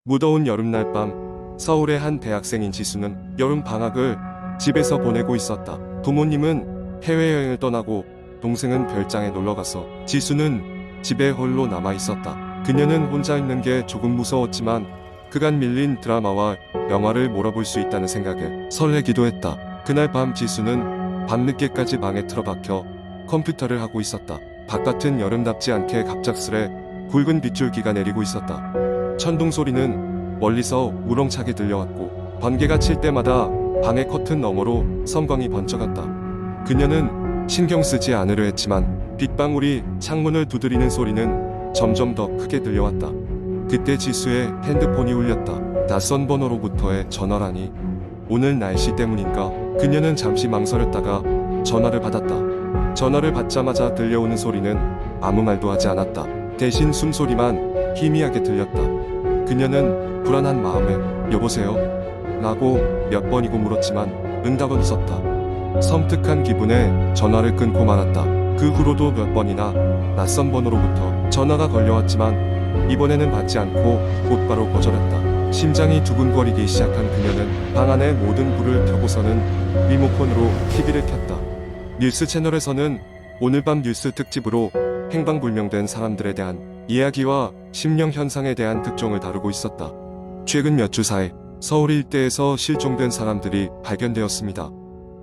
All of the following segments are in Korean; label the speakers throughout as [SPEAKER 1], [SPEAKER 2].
[SPEAKER 1] 무더운 여름날 밤 서울의 한 대학생인 지수는 여름 방학을 집에서 보내고 있었다. 부모님은 해외여행을 떠나고 동생은 별장에 놀러가서 지수는 집에 홀로 남아 있었다. 그녀는 혼자 있는 게 조금 무서웠지만 그간 밀린 드라마와 영화를 몰아볼 수 있다는 생각에 설레기도 했다. 그날 밤 지수는 밤늦게까지 방에 틀어박혀 컴퓨터를 하고 있었다. 바깥은 여름답지 않게 갑작스레 굵은 빗줄기가 내리고 있었다. 천둥 소리는 멀리서 우렁차게 들려왔고 번개가 칠 때마다 방의 커튼 너머로 섬광이 번쩍았다. 그녀는 신경 쓰지 않으려 했지만 빗방울이 창문을 두드리는 소리는 점점 더 크게 들려왔다. 그때 지수의 핸드폰이 울렸다. 낯선 번호로부터의 전화라니. 오늘 날씨 때문인가? 그녀는 잠시 망설였다가 전화를 받았다. 전화를 받자마자 들려오는 소리는 아무 말도 하지 않았다. 대신 숨소리만 희미하게 들렸다. 그녀는 불안한 마음에 여보세요? 라고 몇 번이고 물었지만 응답은 없었다. 섬뜩한 기분에 전화를 끊고 말았다. 그 후로도 몇 번이나 낯선 번호로부터 전화가 걸려왔지만 이번에는 받지 않고 곧바로 거절했다. 심장이 두근거리기 시작한 그녀는 방 안의 모든 불을 켜고서는 리모컨으로 TV를 켰다. 뉴스 채널에서는 오늘 밤 뉴스 특집으로 행방불명된 사람들에 대한 이야기와 심령 현상에 대한 특종을 다루고 있었다. 최근 몇 주 사이 서울 일대에서 실종된 사람들이 발견되었습니다.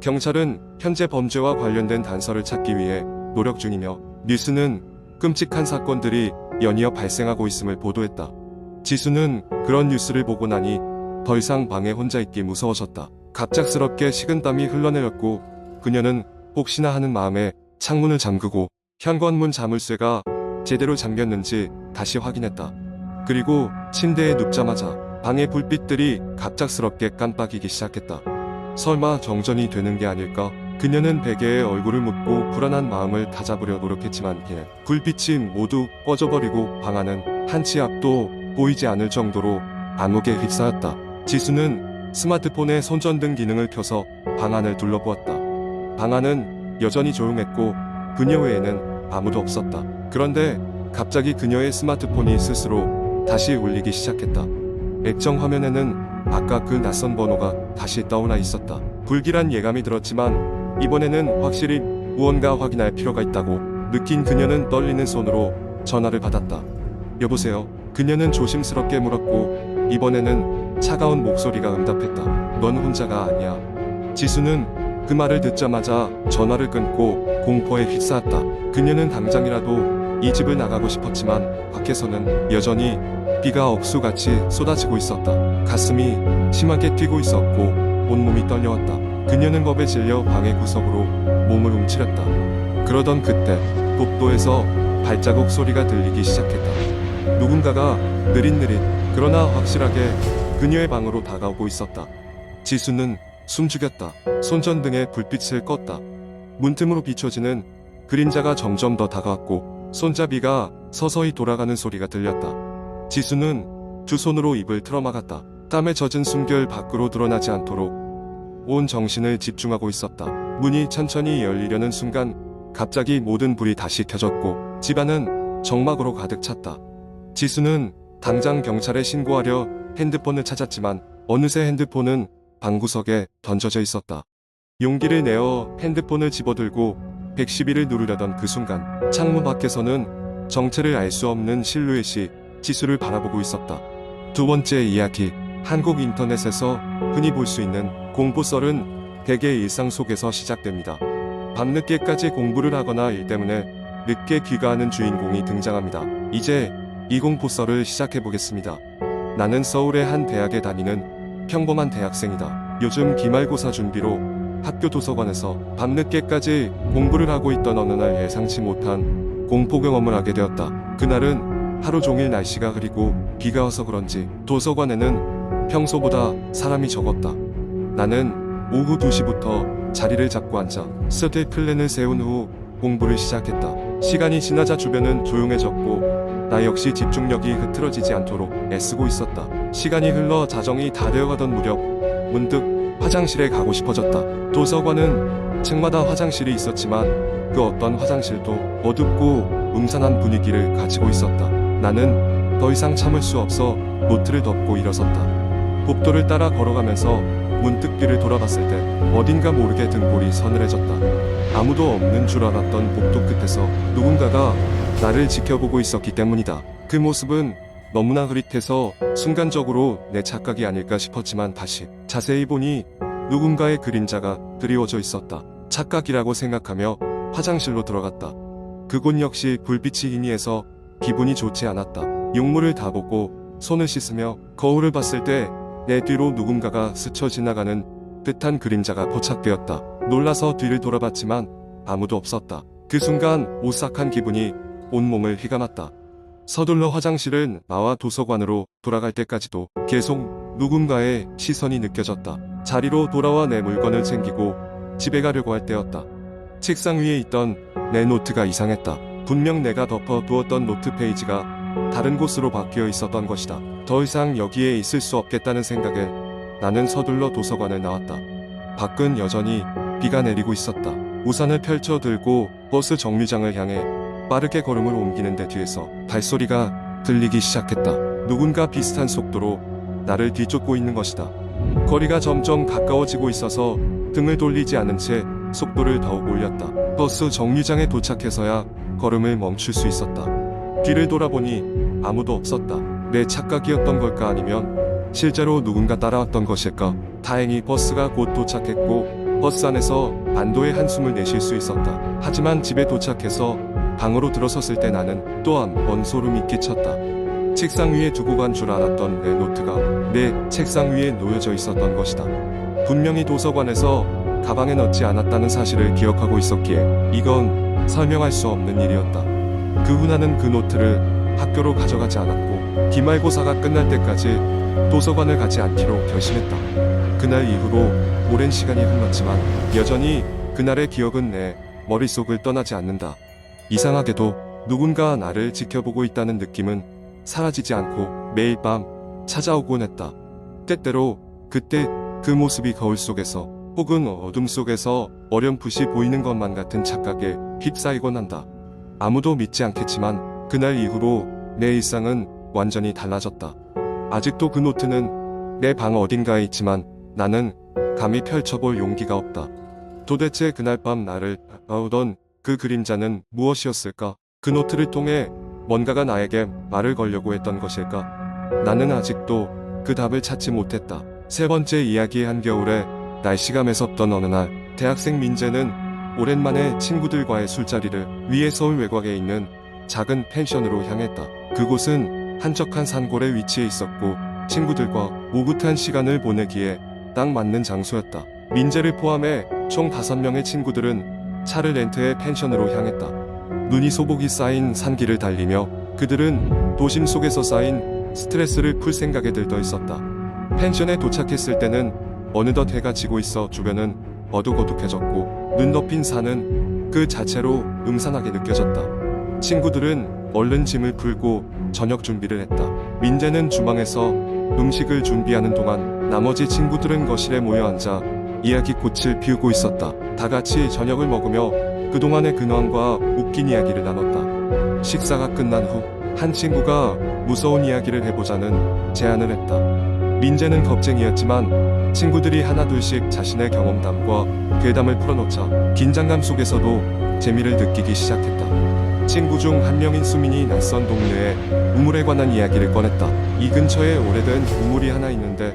[SPEAKER 1] 경찰은 현재 범죄와 관련된 단서를 찾기 위해 노력 중이며 뉴스는 끔찍한 사건들이 연이어 발생하고 있음을 보도했다. 지수는 그런 뉴스를 보고 나니 더 이상 방에 혼자 있기 무서워졌다. 갑작스럽게 식은땀이 흘러내렸고 그녀는 혹시나 하는 마음에 창문을 잠그고 현관문 자물쇠가 제대로 잠겼는지 다시 확인했다. 그리고 침대에 눕자마자 방의 불빛들이 갑작스럽게 깜빡이기 시작했다. 설마 정전이 되는 게 아닐까? 그녀는 베개에 얼굴을 묻고 불안한 마음을 다잡으려 노력했지만 불빛이 모두 꺼져버리고 방 안은 한 치 앞도 보이지 않을 정도로 암흑에 휩싸였다. 지수는 스마트폰의 손전등 기능을 켜서 방 안을 둘러보았다. 방 안은 여전히 조용했고 그녀 외에는 아무도 없었다. 그런데 갑자기 그녀의 스마트폰이 스스로 다시 울리기 시작했다. 액정 화면에는 아까 그 낯선 번호가 다시 떠올라 있었다. 불길한 예감이 들었지만 이번에는 확실히 무언가 확인할 필요가 있다고 느낀 그녀는 떨리는 손으로 전화를 받았다. 여보세요? 그녀는 조심스럽게 물었고 이번에는 차가운 목소리가 응답했다. 넌 혼자가 아니야. 지수는 그 말을 듣자마자 전화를 끊고 공포에 휩싸였다. 그녀는 당장이라도 이 집을 나가고 싶었지만 밖에서는 여전히 비가 억수같이 쏟아지고 있었다. 가슴이 심하게 뛰고 있었고 온몸이 떨려왔다. 그녀는 겁에 질려 방의 구석으로 몸을 움츠렸다. 그러던 그때 복도에서 발자국 소리가 들리기 시작했다. 누군가가 느릿느릿 그러나 확실하게 그녀의 방으로 다가오고 있었다. 지수는 숨죽였다. 손전등에 불빛을 껐다. 문틈으로 비춰지는 그림자가 점점 더 다가왔고 손잡이가 서서히 돌아가는 소리가 들렸다. 지수는 두 손으로 입을 틀어막았다. 땀에 젖은 숨결 밖으로 드러나지 않도록 온 정신을 집중하고 있었다. 문이 천천히 열리려는 순간 갑자기 모든 불이 다시 켜졌고 집안은 정막으로 가득 찼다. 지수는 당장 경찰에 신고하려 핸드폰을 찾았지만 어느새 핸드폰은 방구석에 던져져 있었다. 용기를 내어 핸드폰을 집어들고 112를 누르려던 그 순간 창문 밖에서는 정체를 알 수 없는 실루엣이 지수를 바라보고 있었다. 두 번째 이야기. 한국 인터넷에서 흔히 볼 수 있는 공포썰은 대개 일상 속에서 시작됩니다. 밤늦게까지 공부를 하거나 일 때문에 늦게 귀가하는 주인공이 등장합니다. 이제 이 공포썰을 시작해보겠습니다. 나는 서울의 한 대학에 다니는 평범한 대학생이다. 요즘 기말고사 준비로 학교 도서관에서 밤늦게까지 공부를 하고 있던 어느 날 예상치 못한 공포 경험을 하게 되었다. 그날은 하루 종일 날씨가 흐리고 비가 와서 그런지 도서관에는 평소보다 사람이 적었다. 나는 오후 2시부터 자리를 잡고 앉아 스터디 플랜을 세운 후 공부를 시작했다. 시간이 지나자 주변은 조용해졌고 나 역시 집중력이 흐트러지지 않도록 애쓰고 있었다. 시간이 흘러 자정이 다 되어가던 무렵 문득 화장실에 가고 싶어졌다. 도서관은 층마다 화장실이 있었지만 그 어떤 화장실도 어둡고 음산한 분위기를 가지고 있었다. 나는 더 이상 참을 수 없어 노트를 덮고 일어섰다. 복도를 따라 걸어가면서 문득 뒤를 돌아봤을 때 어딘가 모르게 등골이 서늘해졌다. 아무도 없는 줄 알았던 복도 끝에서 누군가가 나를 지켜보고 있었기 때문이다. 그 모습은 너무나 흐릿해서 순간적으로 내 착각이 아닐까 싶었지만 다시 자세히 보니 누군가의 그림자가 드리워져 있었다. 착각이라고 생각하며 화장실로 들어갔다. 그곳 역시 불빛이 희미해서 기분이 좋지 않았다. 용물을 다 붓고 손을 씻으며 거울을 봤을 때 내 뒤로 누군가가 스쳐 지나가는 듯한 그림자가 포착되었다. 놀라서 뒤를 돌아봤지만 아무도 없었다. 그 순간 오싹한 기분이 온몸을 휘감았다. 서둘러 화장실은 나와 도서관으로 돌아갈 때까지도 계속 누군가의 시선이 느껴졌다. 자리로 돌아와 내 물건을 챙기고 집에 가려고 할 때였다. 책상 위에 있던 내 노트가 이상했다. 분명 내가 덮어두었던 노트 페이지가 다른 곳으로 바뀌어 있었던 것이다. 더 이상 여기에 있을 수 없겠다는 생각에 나는 서둘러 도서관을 나왔다. 밖은 여전히 비가 내리고 있었다. 우산을 펼쳐 들고 버스 정류장을 향해 빠르게 걸음을 옮기는데 뒤에서 발소리가 들리기 시작했다. 누군가 비슷한 속도로 나를 뒤쫓고 있는 것이다. 거리가 점점 가까워지고 있어서 등을 돌리지 않은 채 속도를 더욱 올렸다. 버스 정류장에 도착해서야 걸음을 멈출 수 있었다. 뒤를 돌아보니 아무도 없었다. 내 착각이었던 걸까 아니면 실제로 누군가 따라왔던 것일까? 다행히 버스가 곧 도착했고 버스 안에서 안도의 한숨을 내쉴 수 있었다. 하지만 집에 도착해서 방으로 들어섰을 때 나는 또 한 번 소름이 끼쳤다. 책상 위에 두고 간 줄 알았던 내 노트가 내 책상 위에 놓여져 있었던 것이다. 분명히 도서관에서 가방에 넣지 않았다는 사실을 기억하고 있었기에 이건 설명할 수 없는 일이었다. 그 후 나는 그 노트를 학교로 가져가지 않았고 기말고사가 끝날 때까지 도서관을 가지 않기로 결심했다. 그날 이후로 오랜 시간이 흘렀지만 여전히 그날의 기억은 내 머릿속을 떠나지 않는다. 이상하게도 누군가 나를 지켜보고 있다는 느낌은 사라지지 않고 매일 밤 찾아오곤 했다. 때때로 그때 그 모습이 거울 속에서 혹은 어둠 속에서 어렴풋이 보이는 것만 같은 착각에 휩싸이곤 한다. 아무도 믿지 않겠지만 그날 이후로 내 일상은 완전히 달라졌다. 아직도 그 노트는 내 방 어딘가에 있지만 나는 감히 펼쳐볼 용기가 없다. 도대체 그날 밤 나를 다가오던 그 그림자는 무엇이었을까? 그 노트를 통해 뭔가가 나에게 말을 걸려고 했던 것일까? 나는 아직도 그 답을 찾지 못했다. 세 번째 이야기의 한겨울에 날씨가 매섭던 어느 날 대학생 민재는 오랜만에 친구들과의 술자리를 위해 서울 외곽에 있는 작은 펜션으로 향했다. 그곳은 한적한 산골에 위치해 있었고 친구들과 오붓한 시간을 보내기에 딱 맞는 장소였다. 민재를 포함해 총 5명의 친구들은 차를 렌트해 펜션으로 향했다. 눈이 소복이 쌓인 산길을 달리며 그들은 도심 속에서 쌓인 스트레스를 풀 생각에 들떠 있었다. 펜션에 도착했을 때는 어느덧 해가 지고 있어 주변은 어둑어둑해졌고 눈 덮인 산은 그 자체로 음산하게 느껴졌다. 친구들은 얼른 짐을 풀고 저녁 준비를 했다. 민재는 주방에서 음식을 준비하는 동안 나머지 친구들은 거실에 모여 앉아 이야기꽃을 피우고 있었다. 다 같이 저녁을 먹으며 그동안의 근황과 웃긴 이야기를 나눴다. 식사가 끝난 후 한 친구가 무서운 이야기를 해보자는 제안을 했다. 민재는 겁쟁이였지만 친구들이 하나둘씩 자신의 경험담과 괴담을 풀어놓자 긴장감 속에서도 재미를 느끼기 시작했다. 친구 중 한 명인 수민이 낯선 동네에 우물에 관한 이야기를 꺼냈다. 이 근처에 오래된 우물이 하나 있는데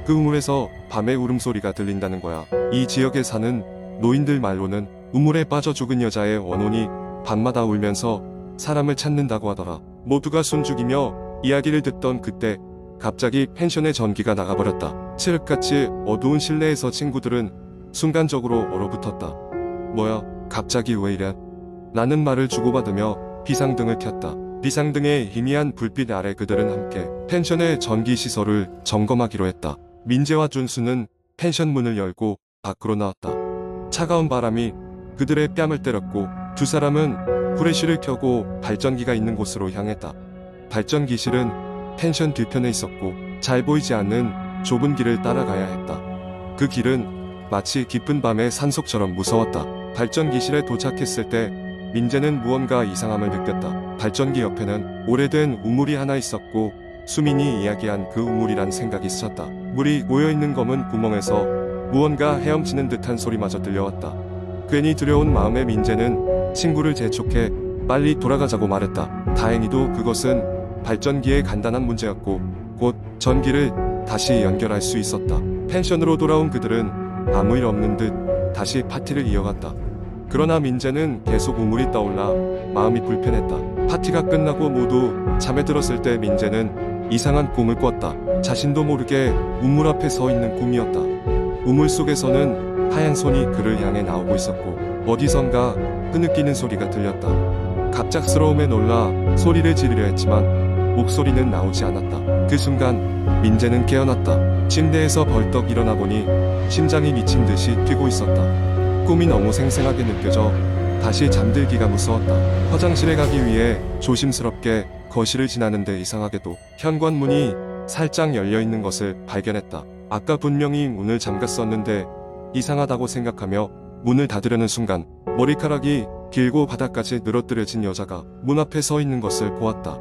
[SPEAKER 1] 그 우물에서 밤에 울음소리가 들린다는 거야. 이 지역에 사는 노인들 말로는 우물에 빠져 죽은 여자의 원혼이 밤마다 울면서 사람을 찾는다고 하더라. 모두가 숨죽이며 이야기를 듣던 그때 갑자기 펜션의 전기가 나가버렸다. 칠흑같이 어두운 실내에서 친구들은 순간적으로 얼어붙었다. 뭐야, 갑자기 왜 이래? 라는 말을 주고받으며 비상등을 켰다. 비상등의 희미한 불빛 아래 그들은 함께 펜션의 전기시설을 점검하기로 했다. 민재와 준수는 펜션 문을 열고 밖으로 나왔다. 차가운 바람이 그들의 뺨을 때렸고 두 사람은 후레쉬를 켜고 발전기가 있는 곳으로 향했다. 발전기실은 펜션 뒤편에 있었고 잘 보이지 않는 좁은 길을 따라가야 했다. 그 길은 마치 깊은 밤의 산속처럼 무서웠다. 발전기실에 도착했을 때 민재는 무언가 이상함을 느꼈다. 발전기 옆에는 오래된 우물이 하나 있었고 수민이 이야기한 그 우물이란 생각이 스쳤다. 물이 고여있는 검은 구멍에서 무언가 헤엄치는 듯한 소리마저 들려왔다. 괜히 두려운 마음에 민재는 친구를 재촉해 빨리 돌아가자고 말했다. 다행히도 그것은 발전기의 간단한 문제였고 곧 전기를 다시 연결할 수 있었다. 펜션으로 돌아온 그들은 아무 일 없는 듯 다시 파티를 이어갔다. 그러나 민재는 계속 우물이 떠올라 마음이 불편했다. 파티가 끝나고 모두 잠에 들었을 때 민재는 이상한 꿈을 꿨다. 자신도 모르게 우물 앞에 서 있는 꿈이었다. 우물 속에서는 하얀 손이 그를 향해 나오고 있었고 어디선가 흐느끼는 소리가 들렸다. 갑작스러움에 놀라 소리를 지르려 했지만 목소리는 나오지 않았다. 그 순간 민재는 깨어났다. 침대에서 벌떡 일어나 보니 심장이 미친 듯이 뛰고 있었다. 꿈이 너무 생생하게 느껴져 다시 잠들기가 무서웠다. 화장실에 가기 위해 조심스럽게 거실을 지나는데 이상하게도 현관문이 살짝 열려있는 것을 발견했다. 아까 분명히 문을 잠갔었는데 이상하다고 생각하며 문을 닫으려는 순간 머리카락이 길고 바닥까지 늘어뜨려진 여자가 문 앞에 서 있는 것을 보았다.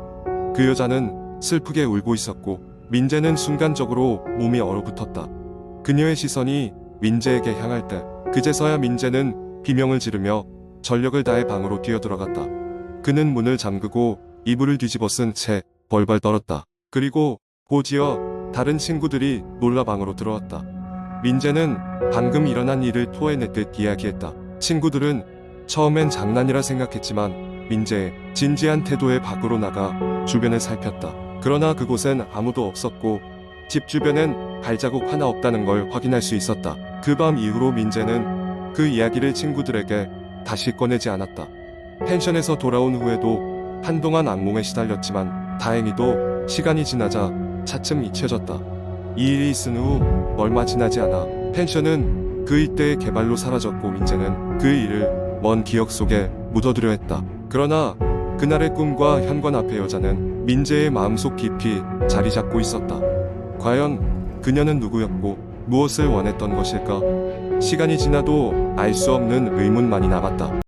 [SPEAKER 1] 그 여자는 슬프게 울고 있었고 민재는 순간적으로 몸이 얼어붙었다. 그녀의 시선이 민재에게 향할 때 그제서야 민재는 비명을 지르며 전력을 다해 방으로 뛰어들어갔다. 그는 문을 잠그고 이불을 뒤집어 쓴 채 벌벌 떨었다. 그리고 곧이어 다른 친구들이 놀라 방으로 들어왔다. 민재는 방금 일어난 일을 토해냈듯 이야기했다. 친구들은 처음엔 장난이라 생각했지만 민재의 진지한 태도에 밖으로 나가 주변을 살폈다. 그러나 그곳엔 아무도 없었고 집 주변엔 발자국 하나 없다는 걸 확인할 수 있었다. 그 밤 이후로 민재는 그 이야기를 친구들에게 다시 꺼내지 않았다. 펜션에서 돌아온 후에도 한동안 악몽에 시달렸지만 다행히도 시간이 지나자 차츰 잊혀졌다. 이 일이 있은 후 얼마 지나지 않아 펜션은 그 일대의 개발로 사라졌고 민재는 그 일을 먼 기억 속에 묻어두려 했다. 그러나 그날의 꿈과 현관 앞의 여자는 민재의 마음속 깊이 자리 잡고 있었다. 과연 그녀는 누구였고 무엇을 원했던 것일까? 시간이 지나도 알 수 없는 의문만이 남았다.